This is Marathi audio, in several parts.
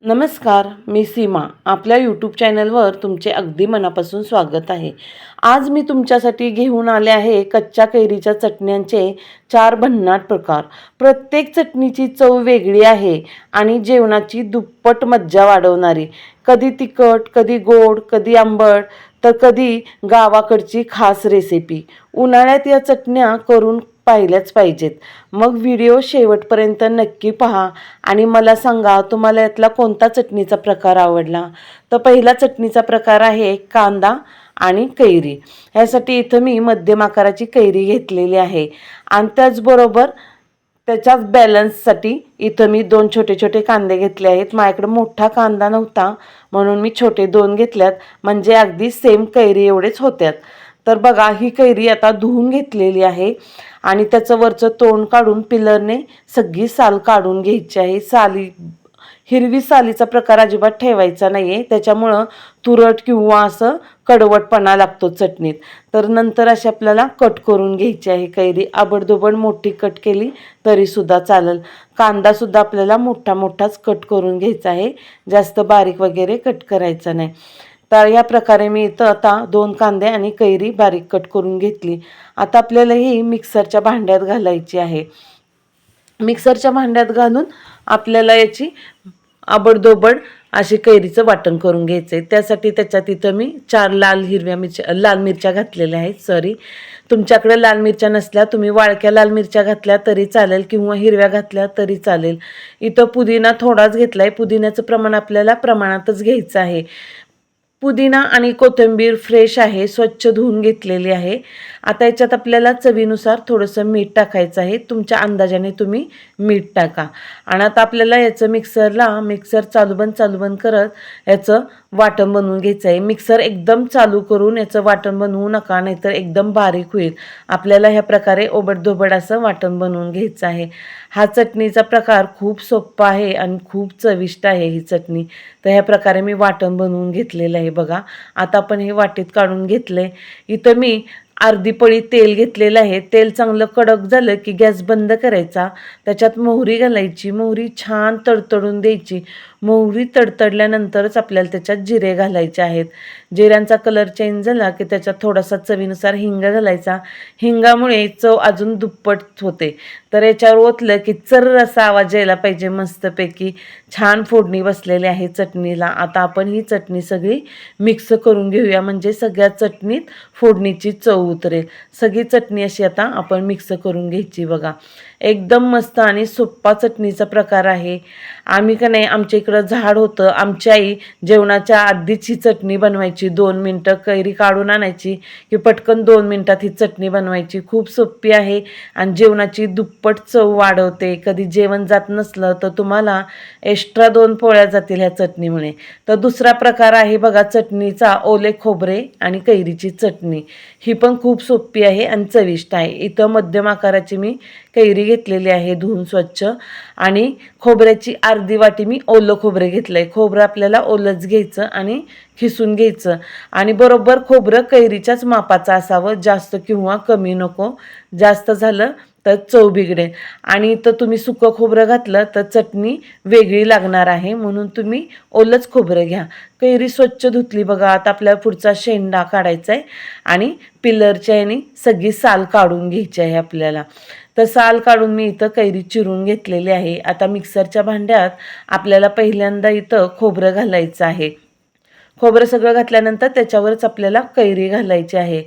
नमस्कार, मी सीमा. आपल्या यूट्यूब चॅनलवर तुमचे अगदी मनापासून स्वागत आहे. आज मी तुमच्यासाठी घेऊन आले आहे कच्च्या कैरीच्या चटण्यांचे 4 भन्नाट प्रकार. प्रत्येक चटणीची चव वेगळी आहे आणि जेवणाची दुप्पट मज्जा वाढवणारी. कधी तिखट, कधी गोड, कधी आंबट, तर कधी गावाकडची खास रेसिपी. उन्हाळ्यात या चटण्या करून पाहिल्याच पाहिजेत. मग व्हिडिओ शेवटपर्यंत नक्की पहा आणि मला सांगा तुम्हाला यातला कोणता चटणीचा प्रकार आवडला. तर पहिला चटणीचा प्रकार आहे कांदा आणि कैरी. ह्यासाठी इथं मी मध्यम आकाराची कैरी घेतलेली आहे आणि त्याचबरोबर त्याच्याच बॅलन्ससाठी इथं मी 2 छोटे छोटे कांदे घेतले आहेत. माझ्याकडे मोठा कांदा नव्हता म्हणून मी छोटे 2 घेतल्यात, म्हणजे अगदी सेम कैरी एवढेच होत्यात. तर बघा, ही कैरी आता धुवून घेतलेली आहे आणि त्याचं वरचं तोंड काढून पिलरने सगळी साल काढून घ्यायची आहे. हिरवी सालीचा प्रकार अजिबात ठेवायचा नाही आहे, त्याच्यामुळं तुरट किंवा असं कडवटपणा लागतो चटणीत. तर नंतर अशी आपल्याला कट करून घ्यायची आहे कैरी. आबडधोबड मोठी कट केली तरीसुद्धा चालेल. कांदासुद्धा आपल्याला मोठा मोठाच कट करून घ्यायचा आहे, जास्त बारीक वगैरे कट करायचा नाही. तर या प्रकारे मी इथं आता 2 कांदे आणि कैरी बारीक कट करून घेतली. आता आपल्याला ही मिक्सरच्या भांड्यात घालायची आहे. मिक्सरच्या भांड्यात घालून आपल्याला याची आबडधोबड अशी कैरीचं वाटण करून घ्यायचं आहे. त्यासाठी त्याच्यात इथं मी 4 लाल मिरच्या घातलेल्या आहेत. तुमच्याकडे लाल मिरच्या नसल्या तुम्ही वाळक्या लाल मिरच्या घातल्या तरी चालेल किंवा हिरव्या घातल्या तरी चालेल. इथं पुदिना थोडाच घेतला आहे. पुदिन्याचं प्रमाण आपल्याला प्रमाणातच घ्यायचं आहे. पुदिना आणि कोथिंबीर फ्रेश आहे, स्वच्छ धुवून घेतलेली आहे. आता याच्यात आपल्याला चवीनुसार थोडंसं मीठ टाकायचं आहे. तुमच्या अंदाजाने तुम्ही मीठ टाका. आणि आता आपल्याला याचं मिक्सर चालू बंद करत याचं वाटण बनवून घ्यायचं आहे. मिक्सर एकदम चालू करून याचं वाटण बनवू नका, नाहीतर एकदम बारीक होईल. आपल्याला ह्या प्रकारे ओबडधोबड असं वाटण बनवून घ्यायचं आहे. हा चटणीचा प्रकार खूप सोपा आहे आणि खूप चविष्ट आहे ही चटणी. तर ह्या प्रकारे मी वाटण बनवून घेतलेलं आहे बघा. आता आपण हे वाटीत काढून घेतलंय. इथं मी अर्धी पळी तेल घेतलेलं आहे. तेल चांगलं कडक झालं की गॅस बंद करायचा. त्याच्यात मोहरी घालायची. मोहरी छान तडतडून द्यायची. मोहरी तडतडल्यानंतरच आपल्याला त्याच्यात जिरे घालायचे आहेत. जिऱ्यांचा कलर चेंज झाला की त्याच्यात थोडासा चवीनुसार हिंग घालायचा. हिंगामुळे चव अजून दुप्पट होते. तर याच्यावर ओतलं की चर्र असा आवाज यायला पाहिजे. मस्तपैकी छान फोडणी बसलेली आहे चटणीला. आता आपण ही चटणी सगळी मिक्स करून घेऊया, म्हणजे सगळ्या चटणीत फोडणीची चव उतरेल. सगळी चटणी अशी आता आपण मिक्स करून घ्यायची बघा. एकदम मस्त आणि सोप्पा चटणीचा प्रकार आहे. आम्ही का नाही, आमच्या इकडं झाड होतं. आमची आई जेवणाच्या आधीच ही चटणी बनवायची. 2 मिनटं कैरी काढून आणायची की पटकन 2 मिनटात ही चटणी बनवायची. खूप सोपी आहे आणि जेवणाची दुप्पट चव वाढवते. कधी जेवण जात नसलं तर तुम्हाला एक्स्ट्रा 2 पोळ्या जातील ह्या चटणीमुळे. तर दुसरा प्रकार आहे बघा चटणीचा, ओले खोबरे आणि कैरीची चटणी. ही पण खूप सोपी आहे आणि चविष्ट आहे. इथं मध्यम आकाराची मी कैरी घेतलेली आहे धुवून स्वच्छ, आणि खोबऱ्याची अर्धी वाटी मी ओलं खोबरे घेतलं आहे. खोबरं आपल्याला ओलंच घ्यायचं आणि खिसून घ्यायचं, आणि बरोबर खोबरं कैरीच्याच मापाचं असावं, जास्त किंवा कमी नको. जास्त झालं तर चव बिघडेल. आणि इथं तुम्ही सुकं खोबरं घातलं तर चटणी वेगळी लागणार आहे, म्हणून तुम्ही ओलंच खोबरं घ्या. कैरी स्वच्छ धुतली बघा. आता आपल्याला पुढचा शेंडा काढायचा आहे आणि पिलरच्या ह्याने सगळी साल काढून घ्यायची आहे आपल्याला. तर साल काढून मी इथं कैरी चिरून घेतलेली आहे. आता मिक्सरच्या भांड्यात आपल्याला पहिल्यांदा इथं खोबरं घालायचं आहे. खोबरं सगळं घातल्यानंतर त्याच्यावरच आपल्याला कैरी घालायची आहे.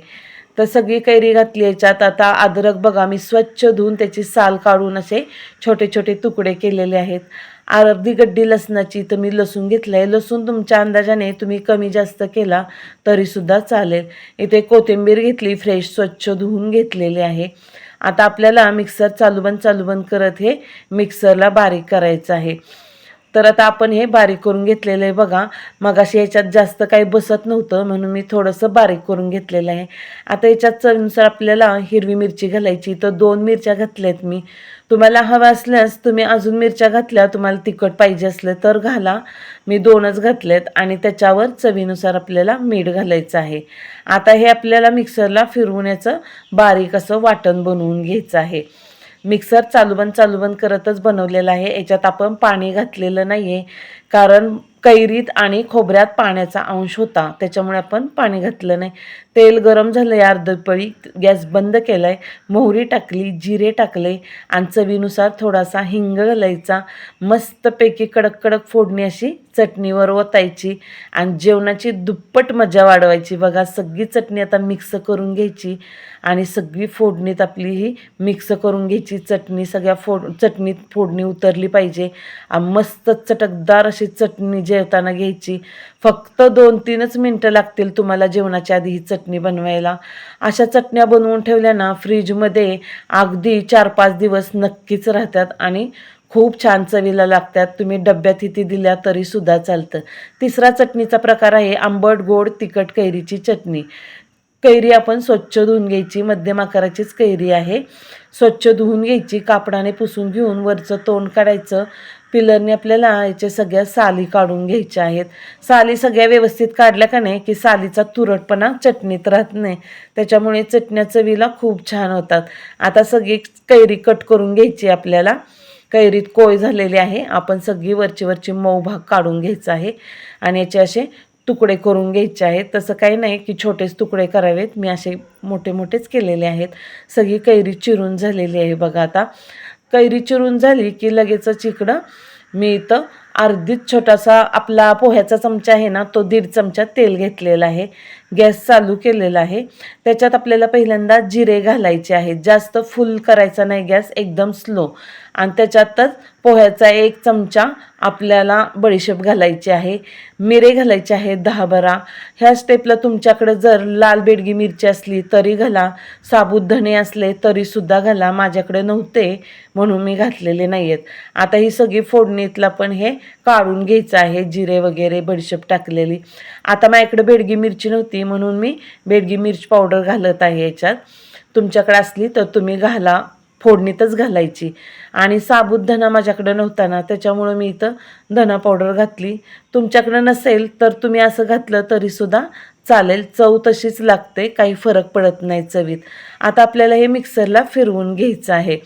तर सगळी कैरी घातली. याच्यात आता अद्रक बघा, मी स्वच्छ धुवून त्याची साल काढून असे छोटे छोटे तुकडे केलेले आहेत. अर्धी गड्डी लसणाची तर मी लसूण घेतलं आहे. लसूण तुमच्या अंदाजाने तुम्ही कमी जास्त केला तरीसुद्धा चालेल. इथे कोथिंबीर घेतली, फ्रेश स्वच्छ धुवून घेतलेली आहे. आता आपल्याला मिक्सर चालू बंद करत हे मिक्सरला बारीक करायचं आहे. तर आता आपण हे बारीक करून घेतलेलं आहे बघा. मगाशी याच्यात जास्त काही बसत नव्हतं म्हणून मी थोडंसं बारीक करून घेतलेलं आहे. आता याच्यात चवीनुसार आपल्याला हिरवी मिरची घालायची. तर 2 मिरच्या घातल्यात मी. तुम्हाला हवं असल्यास तुम्ही अजून मिरच्या घातल्या, तुम्हाला तिखट पाहिजे असलं तर घाला. मी 2च घातलेत आणि त्याच्यावर चवीनुसार आपल्याला मीठ घालायचं आहे. आता हे आपल्याला मिक्सरला फिरवून याचं बारीक असं वाटण बनवून घ्यायचं आहे. मिक्सर चालू बंद करतच बनवलेला आहे. याच्यात आपण पाणी घातलेलं नाही आहे, कारण कैरीत आणि खोबऱ्यात पाण्याचा अंश होता, त्याच्यामुळे आपण पाणी घातलं नाही. तेल गरम झालं आहे, अर्धी पळी गॅस बंद केला आहे. मोहरी टाकली, जिरे टाकले आणि चवीनुसार थोडासा हिंग घालायचा. मस्तपैकी कडक कडक फोडणी अशी चटणीवर ओतायची आणि जेवणाची दुप्पट मजा वाढवायची. बघा, सगळी चटणी आता मिक्स करून घ्यायची आणि सगळी फोडणीत आपली ही मिक्स करून घ्यायची. चटणी सगळ्या चटणीत फोडणी उतरली पाहिजे. मस्त चटकदार अशी चटणी जेवताना घ्यायची. फक्त 2-3च मिनटं लागतील तुम्हाला जेवणाच्या आधी ही चटणी बनवायला. अशा चटण्या बनवून ठेवल्या ना फ्रीजमध्ये अगदी 4-5 दिवस नक्कीच राहतात आणि खूप छान चवीला लागतात. तुम्ही डब्यात इथे दिल्या तरीसुद्धा चालतं. तिसरा चटणीचा प्रकार आहे आंबट गोड तिखट कैरीची चटणी. कैरी आपण स्वच्छ धुवून घ्यायची. मध्यम आकाराचीच कैरी आहे. स्वच्छ धुवून घ्यायची, कापडाने पुसून घेऊन वरचं तोंड काढायचं. पिलरने आपल्याला याच्या सगळ्या साली काढून घ्यायच्या आहेत. साली सगळ्या व्यवस्थित काढल्या का नाही की सालीचा तुरटपणा चटणीत राहत नाही, त्याच्यामुळे चटण्या चवीला खूप छान होतात. आता सगळी कैरी कट करून घ्यायची आपल्याला. कैरीत कोय झालेली आहे. आपण सगळी वरची मऊ भाग काढून घ्यायचा आहे आणि याचे असे तुकडे करून घ्यायचे आहेत. तसं काही नाही की छोटेच तुकडे करावेत, मी असे मोठेच केलेले आहेत. सगळी कैरी चिरून झालेली आहे. बघा, आता कैरी चिरून झाली की लगेचच इकडं मी इथं अर्धीच छोटासा आपला पोह्याचा चमचा आहे ना, तो 1.5 चमचा तेल घेतलेला आहे. गॅस चालू केलेला आहे. त्याच्यात आपल्याला पहिल्यांदा जिरे घालायचे आहेत. जास्त फुल करायचा नाही गॅस, एकदम स्लो. आणि त्याच्यातच पोह्याचा 1 चमचा आपल्याला बडीशेप घालायची आहे. मिरे घालायचे आहेत 10-12. ह्या स्टेपला तुमच्याकडे जर लाल बेडगी मिरची असली तरी घाला, साबुत धणे असले तरीसुद्धा घाला. माझ्याकडे नव्हते म्हणून मी घातलेले नाही आहेत. आता ही सगळी फोडणीतला पण हे काढून घ्यायचं आहे, जिरे वगैरे बडीशेप टाकलेली. आता माझ्याकडे बेडगी मिरची नव्हती म्हणून मी बेडगी मिरची पावडर घालत आहे याच्यात. तुमच्याकडे असली तर तुम्ही घाला, फोडणीतच घालायची. आणि साबुत धना माझ्याकडे नव्हता ना, त्याच्यामुळं मी इथं धना पावडर घातली. तुमच्याकडे नसेल तर तुम्ही असं घातलं तरीसुद्धा चालेल, चव तशीच लागते, काही फरक पडत नाही चवीत. आता आपल्याला हे मिक्सरला फिरवून घ्यायचं आहे.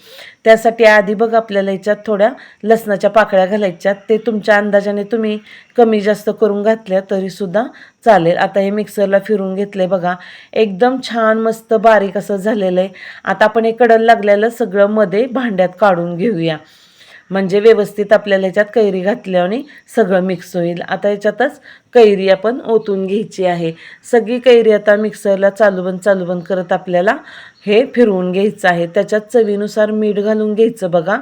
त्यासाठी आधी बघ आपल्याला याच्यात थोड्या लसणाच्या पाकळ्या घालायच्यात. ते तुमच्या अंदाजाने तुम्ही कमी जास्त करून घातल्या तरीसुद्धा चालेल. आता हे मिक्सरला फिरवून घेतलं आहे. बघा, एकदम छान मस्त बारीक असं झालेलं आहे. आता आपण हे कडल लागलेलं सगळं मध्ये भांड्यात काढून घेऊया, म्हणजे व्यवस्थित आपल्याला ह्याच्यात कैरी घातल्याने सगळं मिक्स होईल. आता ह्याच्यातच कैरी आपण ओतून घ्यायची आहे. सगळी कैरी आता मिक्सरला चालू बंद करत आपल्याला हे फिरवून घ्यायचं आहे. त्याच्यात चवीनुसार मीठ घालून घ्यायचं. बघा,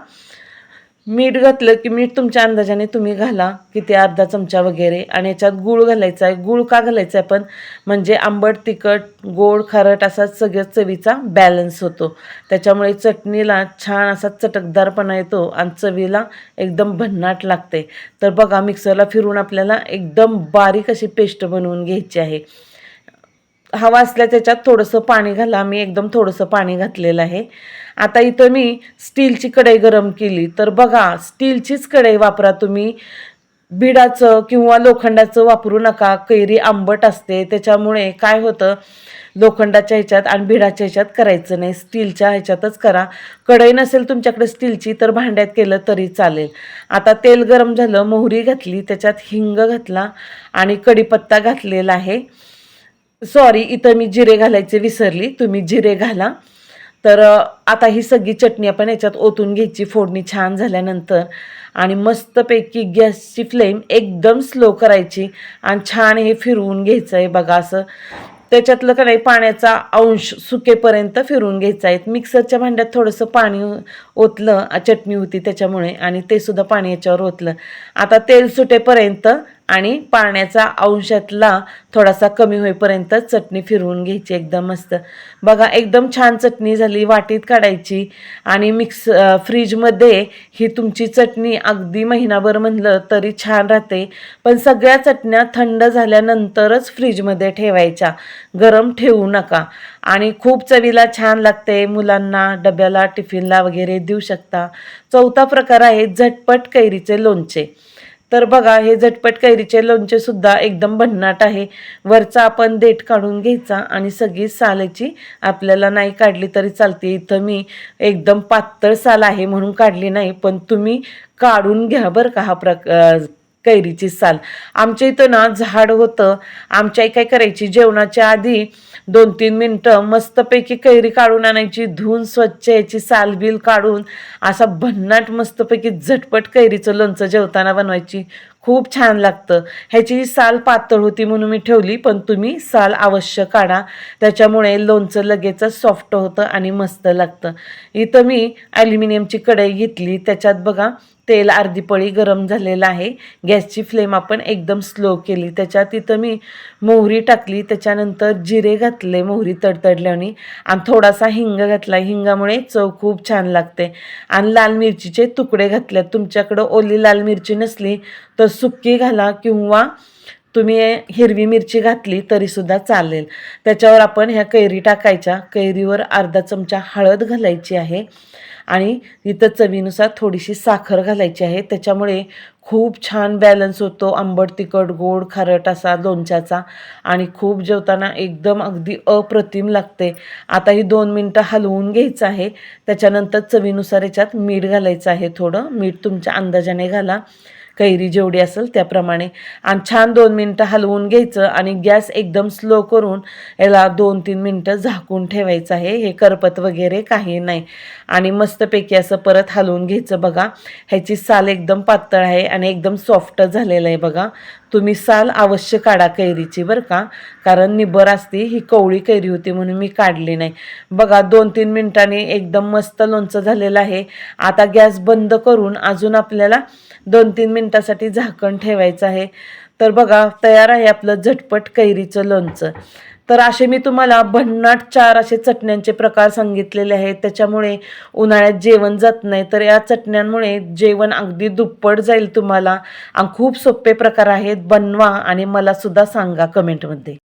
मीठ घातलं की मीठ तुमच्या अंदाजाने तुम्ही घाला, किती अर्धा चमचा वगैरे. आणि याच्यात गूळ घालायचा आहे. गूळ का घालायचा आहे पण, म्हणजे आंबट तिखट गोड खारट असा सगळ्या चवीचा बॅलन्स होतो. त्याच्यामुळे चटणीला छान असा चटकदारपणा येतो आणि चवीला एकदम भन्नाट लागते. तर बघा, मिक्सरला फिरून आपल्याला एकदम बारीक अशी पेस्ट बनवून घ्यायची आहे. हवा असल्या त्याच्यात थोडंसं पाणी घाला. मी एकदम थोडंसं पाणी घातलेलं आहे. आता इथं मी स्टीलची कढई गरम केली. तर बघा, स्टीलचीच कढई वापरा तुम्ही. बिडाचं किंवा लोखंडाचं वापरू नका. कैरी आंबट असते, त्याच्यामुळे काय होतं, लोखंडाच्या ह्याच्यात आणि बिडाच्या ह्याच्यात करायचं नाही, स्टीलच्या ह्याच्यातच करा. कढई नसेल तुमच्याकडे स्टीलची तर भांड्यात केलं तरी चालेल. आता तेल गरम झालं, मोहरी घातली, त्याच्यात हिंग घातला आणि कढीपत्ता घातलेला आहे. सॉरी, इथं मी जिरे घालायचे विसरली, तुम्ही जिरे घाला. तर आता ही सगळी चटणी आपण याच्यात ओतून घ्यायची फोडणी छान झाल्यानंतर. आणि मस्तपैकी गॅसची फ्लेम एकदम स्लो करायची आणि छान हे फिरवून घ्यायचं आहे. बघा, असं त्याच्यातलं का नाही पाण्याचा अंश सुकेपर्यंत फिरवून घ्यायचा आहे. मिक्सरच्या भांड्यात थोडंसं पाणी ओतलं, चटणी होती त्याच्यामुळे, आणि ते सुद्धा पाणी याच्यावर ओतलं. आता तेल सुटेपर्यंत आणि पाण्याचा अंशातला थोडासा कमी होईपर्यंत चटणी फिरवून घ्यायची एकदम मस्त. बघा, एकदम छान चटणी झाली. वाटीत काढायची आणि फ्रीजमध्ये ही तुमची चटणी अगदी महिनाभर म्हणलं तरी छान राहते. पण सगळ्या चटण्या थंड झाल्यानंतरच फ्रीजमध्ये ठेवायच्या, गरम ठेवू नका. आणि खूप चवीला छान लागते. मुलांना डब्याला टिफिनला वगैरे देऊ शकता. चौथा प्रकार आहे झटपट कैरीचे लोणचे. तर बघा, हे झटपट कैरीचे लोणचे सुद्धा एकदम भन्नाट आहे. वरचा आपण देठ काढून घ्यायचा आणि सगळी सालाची आपल्याला नाही काढली तरी चालते. इथं मी एकदम पातळ साल आहे म्हणून काढली नाही, पण तुम्ही काढून घ्या बरं का हा कैरीची साल. आमच्या इथं ना झाड होतं. आमची आई काय करायची, जेवणाच्या आधी 2-3 मिनटं मस्तपैकी कैरी काढून आणायची, धुवून स्वच्छ याची साल बिल काढून असा भन्नाट मस्तपैकी झटपट कैरीचं लोणचं जेवताना बनवायची. खूप छान लागतं. ह्याची साल पातळ होती म्हणून मी ठेवली, पण तुम्ही साल अवश्य काढा, त्याच्यामुळे लोणचं लगेचच सॉफ्ट होतं आणि मस्त लागतं. इथं मी ॲल्युमिनियमची कढई घेतली, त्याच्यात बघा तेल अर्धी पळी गरम झालेलं आहे. गॅसची फ्लेम आपण एकदम स्लो केली. त्याच्यात इथं मी मोहरी टाकली, त्याच्यानंतर जिरे घातले मोहरी तडतडल्याने, आणि थोडासा हिंग घातला. हिंगामुळे चव खूप छान लागते. आणि लाल मिरचीचे तुकडे घातले. तुमच्याकडं ओली लाल मिरची नसली तर सुक्की घाला किंवा तुम्ही हिरवी मिरची घातली तरीसुद्धा चालेल. त्याच्यावर आपण ह्या कैरी टाकायच्या. कैरीवर अर्धा चमचा हळद घालायची आहे आणि इथं चवीनुसार थोडीशी साखर घालायची आहे. त्याच्यामुळे खूप छान बॅलन्स होतो आंबट तिखट गोड खारट असा लोणच्याचा, आणि खूप जेवताना एकदम अगदी अप्रतिम लागते. आता ही 2 मिनटं हलवून घ्यायचं आहे. त्याच्यानंतर चवीनुसार याच्यात मीठ घालायचं आहे. थोडं मीठ तुमच्या अंदाजाने घाला, कैरी जेवढी असेल त्याप्रमाणे, आणि छान 2 मिनटं हलवून घ्यायचं आणि गॅस एकदम स्लो करून याला 2-3 मिनटं झाकून ठेवायचं आहे. हे करपत वगैरे काही नाही. आणि मस्तपैकी असं परत हलवून घ्यायचं. बघा, ह्याची साल एकदम पातळ आहे आणि एकदम सॉफ्ट झालेलं आहे. बघा, तुम्ही साल अवश्य काढा कैरीची बरं का, कारण निबर असते. ही कवळी कैरी होती म्हणून मी काढली नाही. बघा, 2-3 मिनिटांनी एकदम मस्त लोणचं झालेलं आहे. आता गॅस बंद करून अजून आपल्याला 2-3 मिनिटासाठी झाकण ठेवायचं आहे. तर बघा, तयार आहे आपलं झटपट कैरीचं लोणचं. तर असे मी तुम्हाला भन्नाट 4 असे चटण्यांचे प्रकार सांगितलेले आहेत. त्याच्यामुळे उन्हाळ्यात जेवण जात नाही, तर या चटण्यांमुळे जेवण अगदी दुप्पट जाईल तुम्हाला. आणि खूप सोपे प्रकार आहेत. बनवा आणि मला सुद्धा सांगा कमेंटमध्ये.